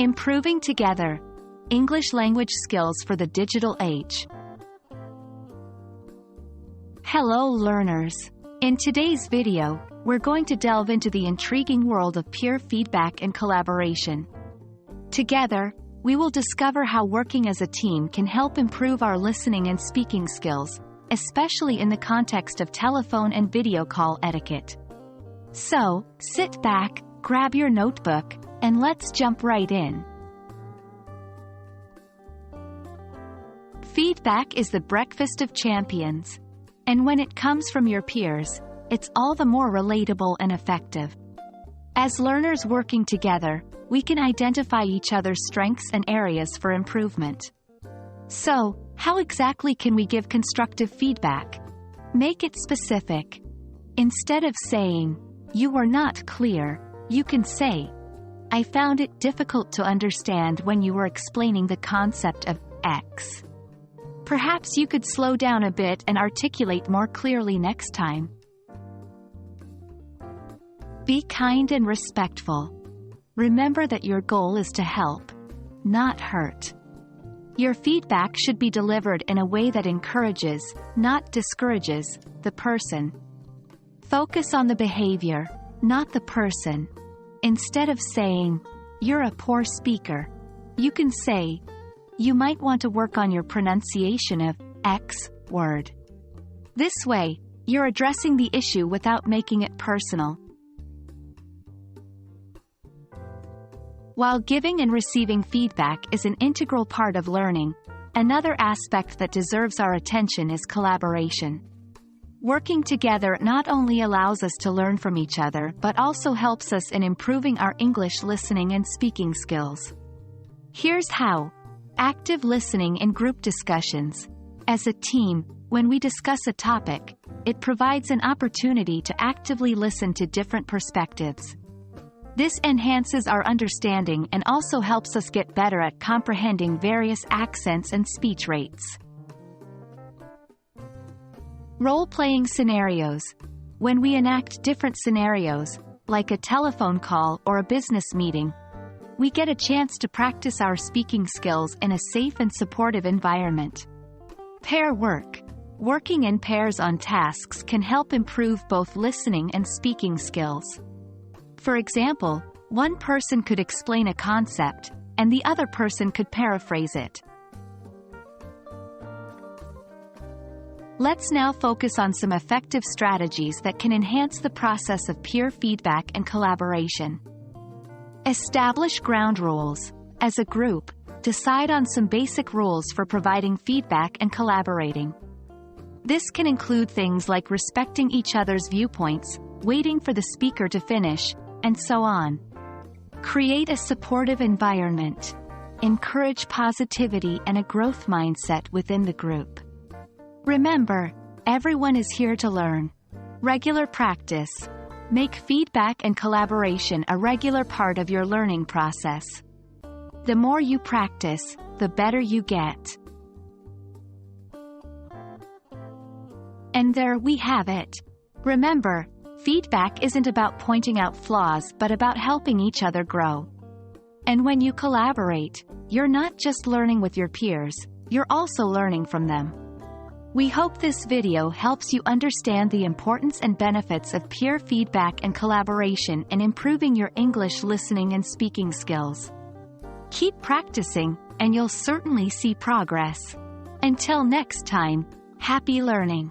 Improving together. English language skills for the digital age. Hello learners. In today's video, we're going to delve into the intriguing world of peer feedback and collaboration. Together, we will discover how working as a team can help improve our listening and speaking skills, especially in the context of telephone and video call etiquette. So, sit back, grab your notebook, and let's jump right in. Feedback is the breakfast of champions. And when it comes from your peers, it's all the more relatable and effective. As learners working together, we can identify each other's strengths and areas for improvement. So, how exactly can we give constructive feedback? Make it specific. Instead of saying, "You were not clear," you can say, "I found it difficult to understand when you were explaining the concept of X." Perhaps you could slow down a bit and articulate more clearly next time. Be kind and respectful. Remember that your goal is to help, not hurt. Your feedback should be delivered in a way that encourages, not discourages, the person. Focus on the behavior, not the person. Instead of saying, "You're a poor speaker," you can say, "You might want to work on your pronunciation of X word." This way, you're addressing the issue without making it personal. While giving and receiving feedback is an integral part of learning, another aspect that deserves our attention is collaboration. Working together not only allows us to learn from each other but also helps us in improving our English listening and speaking skills. Here's how. Active listening in group discussions. As a team, when we discuss a topic, it provides an opportunity to actively listen to different perspectives. This enhances our understanding and also helps us get better at comprehending various accents and speech rates. Role-playing scenarios. When we enact different scenarios, like a telephone call or a business meeting, we get a chance to practice our speaking skills in a safe and supportive environment. Pair work. Working in pairs on tasks can help improve both listening and speaking skills. For example, one person could explain a concept, and the other person could paraphrase it. Let's now focus on some effective strategies that can enhance the process of peer feedback and collaboration. Establish ground rules. As a group, decide on some basic rules for providing feedback and collaborating. This can include things like respecting each other's viewpoints, waiting for the speaker to finish, and so on. Create a supportive environment. Encourage positivity and a growth mindset within the group. Remember, everyone is here to learn. Regular practice. Make feedback and collaboration a regular part of your learning process. The more you practice, the better you get. And there we have it. Remember, feedback isn't about pointing out flaws but about helping each other grow. And when you collaborate, you're not just learning with your peers, you're also learning from them. We hope this video helps you understand the importance and benefits of peer feedback and collaboration in improving your English listening and speaking skills. Keep practicing, and you'll certainly see progress. Until next time, happy learning!